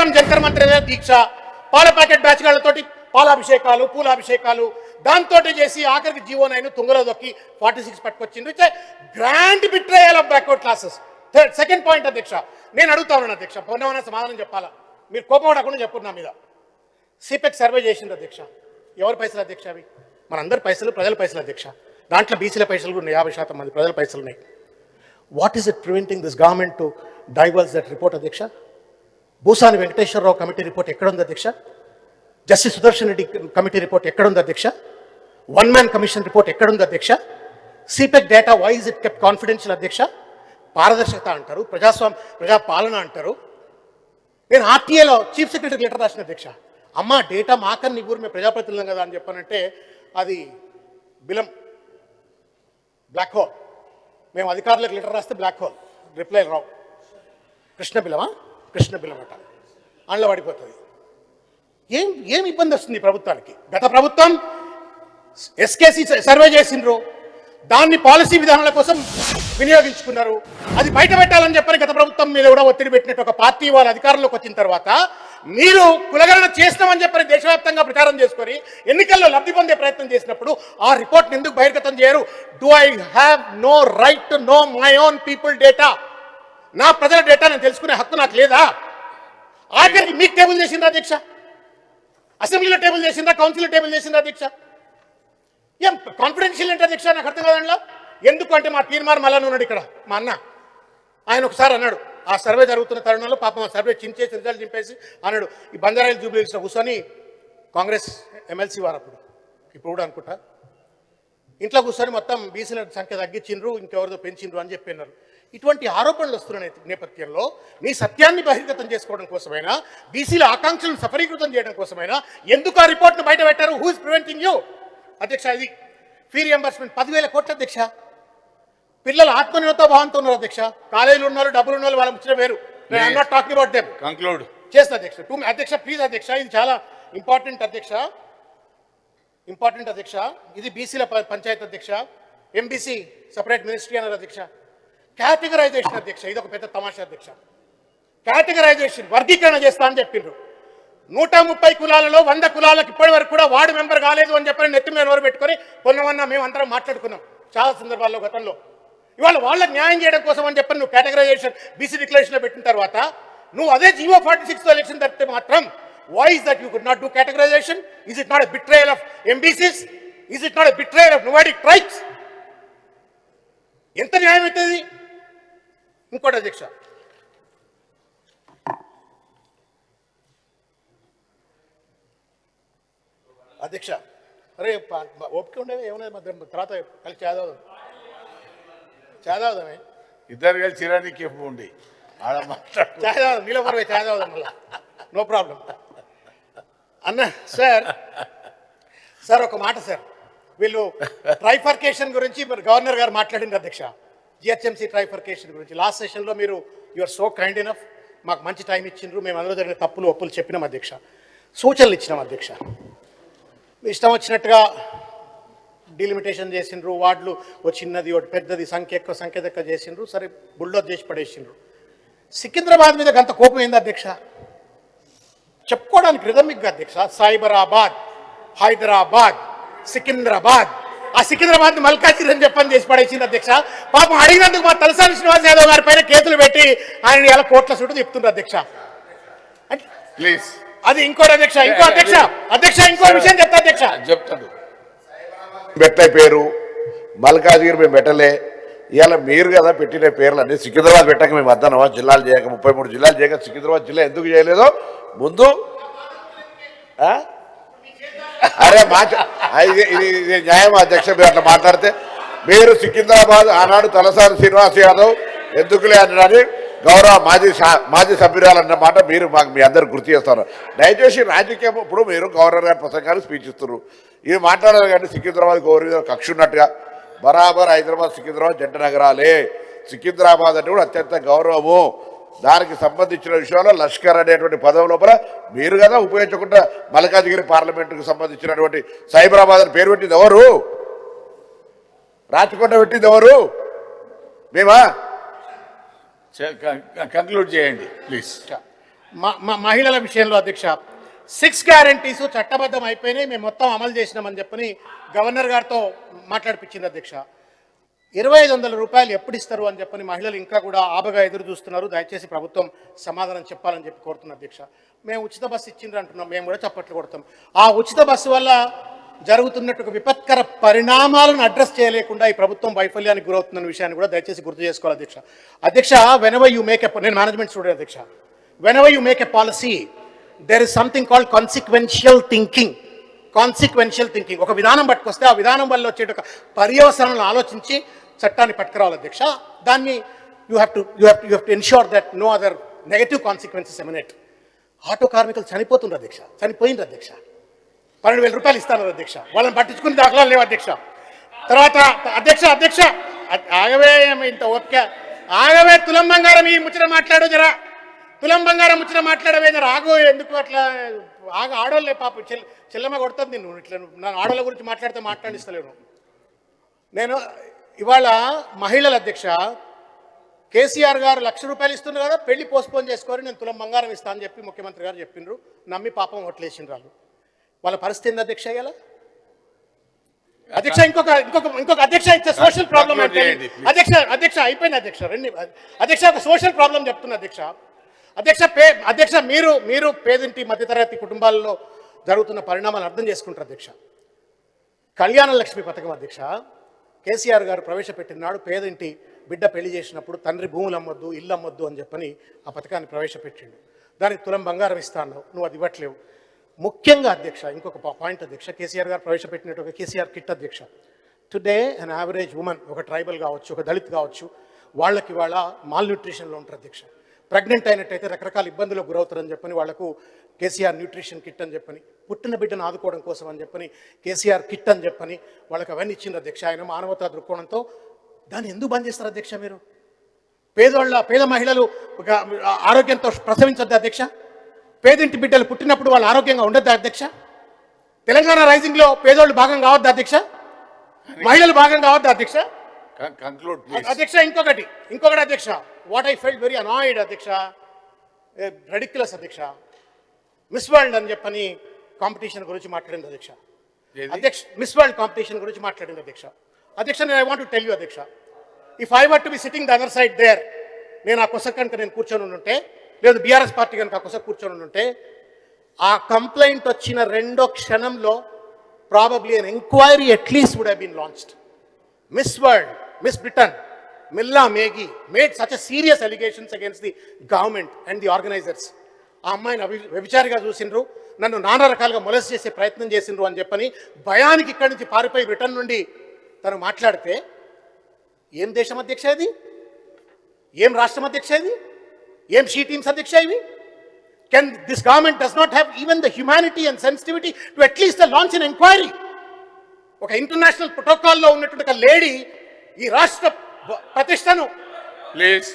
కేవలం జంతర్ మంత్ర దీక్ష, పాల ప్యాకెట్ బ్యాచ్గాళ్లతోటి పాలాభిషేకాలు, పూలాభిషేకాలు దాంతో చేసి ఆఖరికి జీవో 9 తుంగలో దొక్కి 46 పట్టుకొచ్చింది. It's grand betrayal of backward classes. Second point అధ్యక్ష, నేను అడుగుతా ఉన్నాను అధ్యక్ష, పొన్నమన్న సమాధానం చెప్పాలా, మీరు కోపం పడకుండా చెప్పు నా మీద. సిపెక్ సర్వే చేసింది అధ్యక్ష, ఎవరి పైసలు అధ్యక్ష అవి? మనందరి పైసలు, ప్రజల పైసలు అధ్యక్ష. దాంట్లో బీసీల పైసలు కూడా 50% మంది ప్రజల పైసలు ఉన్నాయి. What is it preventing this government to divers that report అధ్యక్ష? భూసాని వెంకటేశ్వరరావు కమిటీ రిపోర్ట్ ఎక్కడుంది అధ్యక్ష? Justice Sudarshan Reddy committee report ఎక్కడుంది అధ్యక్ష? వన్ మ్యాన్ కమిషన్ రిపోర్ట్ ఎక్కడుంది అధ్యక్ష? SEEEPC data why is it kept confidential అధ్యక్ష? పారదర్శకత అంటారు, ప్రజాపాలన అంటారు. నేను ఆర్టీఏలో చీఫ్ సెక్రటరీ లెటర్ రాసిన అధ్యక్ష, అమ్మ డేటా మాకని ఊరు మేము ప్రజాప్రతినిధులం కదా అని చెప్పానంటే అది బిలం, బ్లాక్ హోల్. మేము అధికారులకు లెటర్ రాస్తే బ్లాక్ హోల్, రిప్లై రావు. కృష్ణ బిలమా? కృష్ణ బిలం అట, అందులో పడిపోతుంది. ఏం ఇబ్బంది వస్తుంది ప్రభుత్వానికి? గత ప్రభుత్వం ఎస్కేసి సర్వే చేసిండ్రు, దాన్ని పాలసీ విధానాల కోసం వినియోగించుకున్నారు. అది బయట పెట్టాలని చెప్పని గత ప్రభుత్వం మీద కూడా ఒత్తిడి పెట్టినట్టు ఒక పార్టీ వాళ్ళ అధికారంలోకి వచ్చిన తర్వాత మీరు కులగణన చేసినామని చెప్పని దేశవ్యాప్తంగా ప్రచారం చేసుకొని ఎన్నికల్లో లబ్ధి పొందే ప్రయత్నం చేసినప్పుడు ఆ రిపోర్ట్ని ఎందుకు బహిర్గతం చేయరు? Do I have no right to know my own people data? నా ప్రజల డేటా నేను తెలుసుకునే హక్కు నాకు లేదా? ఆఖరికి మీకు టేబుల్ చేసిందా అధ్యక్ష? అసెంబ్లీలో టేబుల్ చేసిందా? కౌన్సిల్లో టేబుల్ చేసిందా అధ్యక్ష? ఏం కాన్ఫిడెన్షియల్ ఏంటి అధ్యక్ష? నాకు అర్థం కాదంలో. ఎందుకు అంటే మా తీర్మార్ మల్లన్న ఉన్నాడు ఇక్కడ, మా అన్న, ఆయన ఒకసారి అన్నాడు ఆ సర్వే జరుగుతున్న తరుణంలో, పాపం ఆ సర్వే చించేసి రిజల్ట్ చింపేసి అన్నాడు, ఈ బంజారాయిల్ జూబ్లీహిల్స్లో కూర్చొని కాంగ్రెస్ ఎమ్మెల్సీ వారు ఇప్పుడు కూడా అనుకుంటా, ఇంట్లో కూర్చొని మొత్తం బీసీల సంఖ్య తగ్గించిండ్రు, ఇంకెవరిదో పెంచిండ్రు అని చెప్పినారు. ఇటువంటి ఆరోపణలు వస్తున్న నేపథ్యంలో మీ సత్యాన్ని బహిర్గతం చేసుకోవడం కోసమైనా, బీసీల ఆకాంక్షలను సఫలీకృతం చేయడం కోసమైనా ఎందుకు ఆ రిపోర్ట్ను బయట పెట్టారు? హూ ఇస్ ప్రివెంటింగ్ యూ అధ్యక్ష? ఇది ఫీ రియంబర్స్మెంట్ 10,000 కోట్ల అధ్యక్ష. పిల్లలు ఆత్మనిర్భరత భావంతో ఉన్నారు అధ్యక్ష. కాలేజీలు ఉన్నారు, డబ్బులు ఉన్న వాళ్ళు ముచ్చిన వేరు. I'm not talking about them. Conclude చేస్తా అధ్యక్ష. అధ్యక్ష ప్లీజ్ అధ్యక్ష, ఇది చాలా ఇంపార్టెంట్ అధ్యక్ష, ఇంపార్టెంట్ అధ్యక్ష. ఇది బీసీల పంచాయత్ అధ్యక్ష, ఎంబీసీ సపరేట్ మినిస్ట్రీ అన్నారు అధ్యక్ష. కేటగరైజేషన్ అధ్యక్ష, ఇది ఒక పెద్ద తమాషా అధ్యక్ష. కేటగరైజేషన్, వర్గీకరణ చేస్తా అని చెప్పిండ్రు. 130 కులాలలో 100 కులాలకు ఇప్పటి వరకు కూడా వార్డు మెంబర్ కాలేదు అని చెప్పని నెత్తి మీద నోరు పెట్టుకొని పొన్నమన్నా మేము అందరం మాట్లాడుకున్నాం చాలా సందర్భాల్లో గతంలో. ఇవాళ వాళ్ళకి న్యాయం చేయడం కోసం అని చెప్పని నువ్వు కేటగరైజేషన్ బీసీ డిక్లరేషన్లో పెట్టిన తర్వాత నువ్వు అదే జీవో 46 ఎలక్షన్ తప్పితే మాత్రం why is that you could not do categorization? Is it not a betrayal of MBCs? Is it not a betrayal of nomadic tribes? ఎంత న్యాయం అవుతుంది? ఇంకోటి అధ్యక్ష, అధ్యక్ష అరే ఓపిక ఉండేవి ఏమన్నా మధ్య తర్వాత కలిసి చాదావుదామే ఇద్దరు కలిసి చిరానికి ఉండి ఆడ చాదావుదాం, నీలో పర్వే చాదావుదాం మళ్ళీ, నో ప్రాబ్లం అన్న. సార్ ఒక మాట సార్, వీళ్ళు ట్రైఫర్కేషన్ గురించి మరి గవర్నర్ గారు మాట్లాడింది అధ్యక్ష, జిహెచ్ఎంసీ ట్రైఫర్కేషన్ గురించి. లాస్ట్ సెషన్లో మీరు యూఆర్ సో కైండ్ ఇనఫ్, మాకు మంచి టైం ఇచ్చిండ్రు, మేము అందులో జరిగిన తప్పులు ఒప్పులు చెప్పినాం అధ్యక్ష, సూచనలు ఇచ్చినాం అధ్యక్ష. ఇష్టం వచ్చినట్టుగా డిలిమిటేషన్ చేసిండ్రు, వార్డులు ఓ చిన్నది ఒకటి పెద్దది, సంఖ్య ఎక్కువ సంఖ్య తక్కువ చేసిండ్రు, సరే బుల్డోజ్ చేసి పడేసిండ్రు. సికింద్రాబాద్ మీద గంత కోపం ఏంది అధ్యక్ష? చెప్పుకోవడానికి రిథమిక్గా అధ్యక్ష, సైబరాబాద్, హైదరాబాద్, సికింద్రాబాద్, ఆ సికింద్రాబాద్ మల్కాజిగిరి అని చెప్పని చేసి పడేసింది అధ్యక్ష. పాపం అడిగినందుకు మా తలసాని శ్రీనివాస్ యాదవ్ గారి పైన కేసులు పెట్టి ఆయన ఎలా కోట్ల చుట్టూ చెప్తున్నారు అధ్యక్ష. ప్లీజ్ అది ఇంకోటి అధ్యక్ష, ఇంకో అధ్యక్ష, అధ్యక్ష ఇంకో విషయం చెప్తా అధ్యక్ష, చెప్తాను. పెట్టే పేరు మల్కాజిగిరి మేము పెట్టలే, ఇవాళ మీరు కదా పెట్టిన పేర్లు అన్నీ సికింద్రాబాద్ పెట్టక మేము వద్దనవా? జిల్లాలు చేయక 33 జిల్లాలు చేయక సికింద్రాబాద్ జిల్లా ఎందుకు చేయలేదో ముందు అరే ఇది న్యాయం అధ్యక్ష? మీరు అట్లా మాట్లాడితే మీరు సికింద్రాబాద్ ఆనాడు తలసాని శ్రీనివాస్ యాదవ్ ఎందుకులే అన్నాడని గౌరవ మాజీ సభ్యురాలు అన్నమాట మీరు మాకు మీ అందరు గుర్తు చేస్తారు. దయచేసి రాజకీయం ఇప్పుడు మీరు గవర్నర్ గారి ప్రసంగాలు స్పీచ్ ఇస్తున్నారు, ఇవి మాట్లాడాలి కానీ సికింద్రాబాద్ గౌరవ కక్ష ఉన్నట్టుగా బరాబర్ హైదరాబాద్ సికింద్రాబాద్ జంట నగరాలే. సికింద్రాబాద్ అంటే కూడా అత్యంత గౌరవము. దానికి సంబంధించిన విషయంలో లష్కర్ అనేటువంటి పదవి లోపల మీరు కదా ఉపయోగించకుండా మల్కాజిగిరి పార్లమెంటుకు సంబంధించినటువంటి సైబరాబాద్ అని పేరు పెట్టింది ఎవరు? రాచకొండ పెట్టింది ఎవరు? మేమా? కంక్లూడ్ చేయండి ప్లీజ్. మహిళల విషయంలో అధ్యక్ష 6 గ్యారంటీస్ చట్టబద్ధం అయిపోయినాయి, మేము మొత్తం అమలు చేసినామని చెప్పని గవర్నర్ గారితో మాట్లాడిపించింది అధ్యక్ష. 2500 రూపాయలు ఎప్పుడు ఇస్తారు అని చెప్పని మహిళలు ఇంకా కూడా ఆబగా ఎదురు చూస్తున్నారు. దయచేసి ప్రభుత్వం సమాధానం చెప్పాలని చెప్పి కోరుతున్న అధ్యక్ష. మేము ఉచిత బస్సు ఇచ్చిండ్రు అంటున్నాం, మేము కూడా చప్పట్లు కొడతాం. ఆ ఉచిత బస్సు వల్ల జరుగుతున్నట్టు విపత్కర పరిణామాలను అడ్రస్ చేయలేకుండా ఈ ప్రభుత్వం వైఫల్యానికి గురవుతున్న విషయాన్ని కూడా దయచేసి గుర్తు చేసుకోవాలి అధ్యక్ష. అధ్యక్ష, వెనెవర్ యూ మేక్ ఎ, నేను మేనేజ్మెంట్ స్టూడెంట్ అధ్యక్ష, whenever you make a policy there is something called consequential thinking. Consequential thinking, ఒక విధానం పట్టుకొస్తే ఆ విధానం వల్ల వచ్చే ఒక పర్యవసనాలను ఆలోచించి చట్టాన్ని పట్టుకురావాలి అధ్యక్ష. దాన్ని you have to ensure that no other negative consequences emanate. Auto కార్మికులు చనిపోతుండ్రు అధ్యక్ష, చనిపోయిండ్రు అధ్యక్ష. 12,000 రూపాయలు ఇస్తాను అధ్యక్ష, వాళ్ళని పట్టించుకుని దాఖలాలు లేవు అధ్యక్ష. తర్వాత అధ్యక్ష ఆగవే, ఇంత ఓపిక ఆగవే, తులం బంగారం ఈ ముచ్చట మాట్లాడు జరా, తులం బంగారం ముచ్చట మాట్లాడవే జరా, ఆగు. ఎందుకు అట్లా ఆడోళ్ళే పాప చెల్లమ్మ కొడుతుంది నువ్వు ఇట్లా, నా ఆడోళ్ళ గురించి మాట్లాడిస్తలేను నేను. ఇవాళ మహిళల అధ్యక్ష కేసీఆర్ గారు 1,00,000 రూపాయలు ఇస్తున్నారు కదా, పెళ్లి పోస్ట్పోన్ చేసుకొని నేను తులం బంగారం ఇస్తా అని చెప్పి ముఖ్యమంత్రి గారు చెప్పిండ్రు. నమ్మి పాపం ఓట్లేసిండ్రు వాళ్ళు. వాళ్ళ పరిస్థితి ఏంది అధ్యక్ష ఇవాళ? అధ్యక్ష ఇంకొక అధ్యక్ష ఇచ్చే సోషల్ ప్రాబ్లం అధ్యక్ష అయిపోయింది అధ్యక్ష. అధ్యక్ష ఒక సోషల్ ప్రాబ్లం చెప్తున్నా అధ్యక్ష. అధ్యక్ష మీరు పేదింటి మధ్యతరగతి కుటుంబాల్లో జరుగుతున్న పరిణామాలు అర్థం చేసుకుంటారు అధ్యక్ష. కళ్యాణ లక్ష్మి పథకం అధ్యక్ష కేసీఆర్ గారు ప్రవేశపెట్టిన నాడు పేదింటి బిడ్డ పెళ్లి చేసినప్పుడు తండ్రి భూములు అమ్మొద్దు, ఇల్లు అమ్మొద్దు అని చెప్పని ఆ పథకాన్ని ప్రవేశపెట్టిండు. దానికి తులం బంగారం ఇస్తాను, నువ్వు అది ఇవ్వట్లేవు. ముఖ్యంగా అధ్యక్ష ఇంకొక పాయింట్ అధ్యక్ష, కేసీఆర్ గారు ప్రవేశపెట్టినట్టు ఒక కేసీఆర్ కిట్ అధ్యక్ష. టుడే అన్ యావరేజ్ ఉమెన్, ఒక ట్రైబల్ కావచ్చు, ఒక దళిత్ కావచ్చు, వాళ్ళకి వాళ్ళ మాల్ న్యూట్రిషన్లో ఉంటారు అధ్యక్ష. ప్రెగ్నెంట్ అయినట్టయితే రకరకాల ఇబ్బందులకు గురవుతారని చెప్పని వాళ్లకు కేసీఆర్ న్యూట్రిషన్ కిట్ అని చెప్పని, పుట్టిన బిడ్డను ఆదుకోవడం కోసం అని చెప్పని కేసీఆర్ కిట్ అని చెప్పని వాళ్ళకి అవన్నీ ఇచ్చింది అధ్యక్ష. ఆయన మానవతా దృక్కోణంతో దాన్ని ఎందుకు బంద్ చేస్తారు అధ్యక్ష మీరు? పేద మహిళలు ఆరోగ్యంతో ప్రసవించొద్దు అధ్యక్ష? పేదింటి బిడ్డలు పుట్టినప్పుడు వాళ్ళు ఆరోగ్యంగా ఉండొద్దా అధ్యక్ష? తెలంగాణ రైజింగ్లో పేదోళ్ళు భాగం కావద్దా అధ్యక్ష? మహిళలు భాగం కావద్దా అధ్యక్ష? అధ్యక్ష ఇంకొకటి అధ్యక్ష, what I felt very annoyed అధ్యక్ష, రెడిక్యులస్ అధ్యక్ష, మిస్ వరల్డ్ అని చెప్పని కాంపిటీషన్ గురించి మాట్లాడింది అధ్యక్ష. మిస్ వరల్డ్ కాంపిటీషన్ గురించి మాట్లాడింది అధ్యక్ష. నేను I want to tell you అధ్యక్ష, if I were to be sitting the other side there, నేను ఆ కొస కనుక నేను కూర్చొని ఉంటే, లేదు బీఆర్ఎస్ పార్టీ కనుక ఆ కొస కూర్చొని ఉంటే, ఆ కంప్లైంట్ వచ్చిన 2వ క్షణంలో probably an enquiry at least would have been launched. Miss World, Miss Britain, Milla Magee made such serious allegations against the government and the organisers. ఆ అమ్మాయిని వ్యభిచారిగా చూసిండ్రు, నన్ను నానా రకాలుగా మొలస్ చేసే ప్రయత్నం చేసిండ్రు అని చెప్పని భయానికి ఇక్కడి నుంచి పారిపోయి బ్రిటన్ నుండి తను మాట్లాడితే, ఏం దేశం అధ్యక్ష ఇది? ఏం రాష్ట్రం అధ్యక్ష ఇది? ఏం షీ టీమ్స్ అధ్యక్ష ఇవి? Can this government does not have even the humanity and sensitivity to at least launch an enquiry? ఒక ఇంటర్నేషనల్ ప్రోటోకాల్లో ఉన్నటువంటి ఒక లేడీ ఈ రాష్ట్ర ప్రతిష్టను ప్లీజ్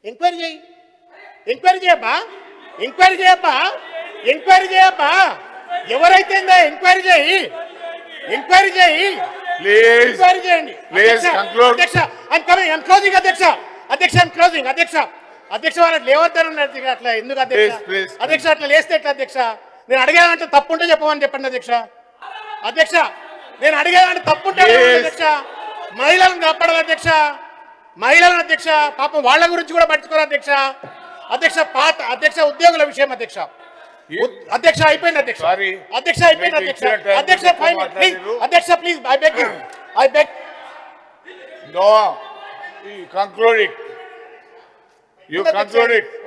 ఎంక్వైరీ చేయబ్బా, ఎవరైతే ఎంక్వైరీ చేయండి అధ్యక్ష. వాళ్ళకి లేవద్దని అట్లా ఎందుకు అధ్యక్ష? అట్లా లేస్తే ఎట్లా అధ్యక్ష? నేను అడిగానంటే తప్పుంటే చెప్పమని చెప్పండి అధ్యక్ష. నేను అడిగానంటే తప్పుంటే అధ్యక్ష. మహిళలను కాపాడాలి అధ్యక్ష. పాపం వాళ్ళ గురించి కూడా పట్టించుకోరు అధ్యక్ష. ఉద్యోగుల విషయం అధ్యక్ష అయిపోయింది అధ్యక్ష. Please I beg no conclude it.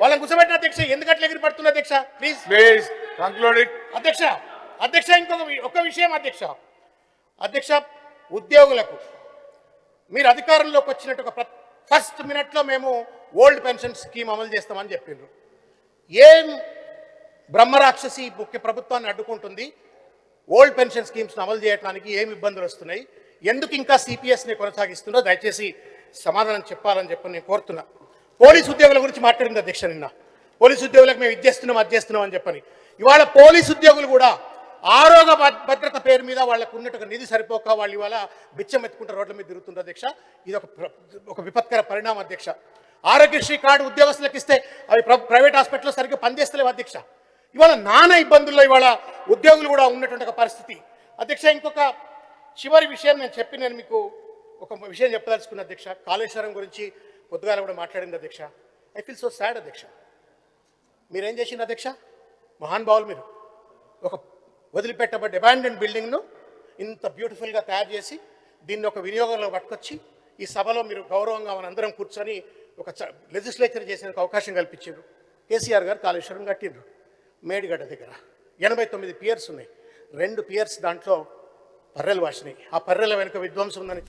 వాళ్ళని కూర్చోబెట్టిన అధ్యక్ష. ఎందుకట్లా ఎగిరి పడుతుంది అధ్యక్ష? ప్లీజ్ కంక్లూడ్ ఇట్ అధ్యక్ష. ఇంకొక విషయం అధ్యక్ష, ఉద్యోగులకు మీరు అధికారంలోకి వచ్చినట్టు ఒక ఫస్ట్ మినిట్లో మేము ఓల్డ్ పెన్షన్ స్కీమ్ అమలు చేస్తామని చెప్పిండ్రు. ఏం బ్రహ్మరాక్షసి ముఖ్య ప్రభుత్వాన్ని అడ్డుకుంటుంది? ఓల్డ్ పెన్షన్ స్కీమ్స్ను అమలు చేయడానికి ఏం ఇబ్బందులు వస్తున్నాయి? ఎందుకు ఇంకా సిపిఎస్ని కొనసాగిస్తుందో దయచేసి సమాధానం చెప్పాలని చెప్పి నేను కోరుతున్నా. పోలీసు ఉద్యోగుల గురించి మాట్లాడింది అధ్యక్ష. నిన్న పోలీసు ఉద్యోగులకు మేము ఇది చేస్తున్నాం అని చెప్పని, ఇవాళ పోలీసు ఉద్యోగులు కూడా ఆరోగ్య భద్రత పేరు మీద వాళ్ళకు ఉన్నట్టు నిధి సరిపోక వాళ్ళు ఇవాళ బిచ్చం ఎత్తుకుంటారు, రోడ్ల మీద తిరుగుతుంటారు అధ్యక్ష. ఇది ఒక విపత్కర పరిణామం అధ్యక్ష. ఆరోగ్యశ్రీ కార్డు ఉద్యోగస్తులకు ఇస్తే అవి ప్రైవేట్ హాస్పిటల్లో సరిగ్గా పనిచేస్తలేవు అధ్యక్ష. ఇవాళ నానా ఇబ్బందుల్లో ఇవాళ ఉద్యోగులు కూడా ఉన్నటువంటి ఒక పరిస్థితి అధ్యక్ష. ఇంకొక చివరి విషయం నేను మీకు ఒక విషయం చెప్పదలుచుకున్న అధ్యక్ష. కాళేశ్వరం గురించి పొద్దుగాల కూడా మాట్లాడింది అధ్యక్ష. ఐ ఫీల్ సో సాడ్ అధ్యక్ష. మీరేం చేసింది అధ్యక్ష? మహానుభావులు మీరు ఒక వదిలిపెట్టబడ్డ అబాండెడ్ బిల్డింగ్ను ఇంత బ్యూటిఫుల్గా తయారు చేసి దీన్ని ఒక వినియోగంలో పట్టుకొచ్చి ఈ సభలో మీరు గౌరవంగా మనందరం కూర్చొని ఒక లెజిస్లేచర్ చేసేందుకు అవకాశం కల్పించారు. కేసీఆర్ గారు కాళేశ్వరం కట్టిండ్రు మేడిగడ్డ దగ్గర. 89 పియర్స్ ఉన్నాయి. 2 పియర్స్ దాంట్లో పర్రెలు వాసినాయి. ఆ పర్రెల వెనుక విధ్వంసం ఉందని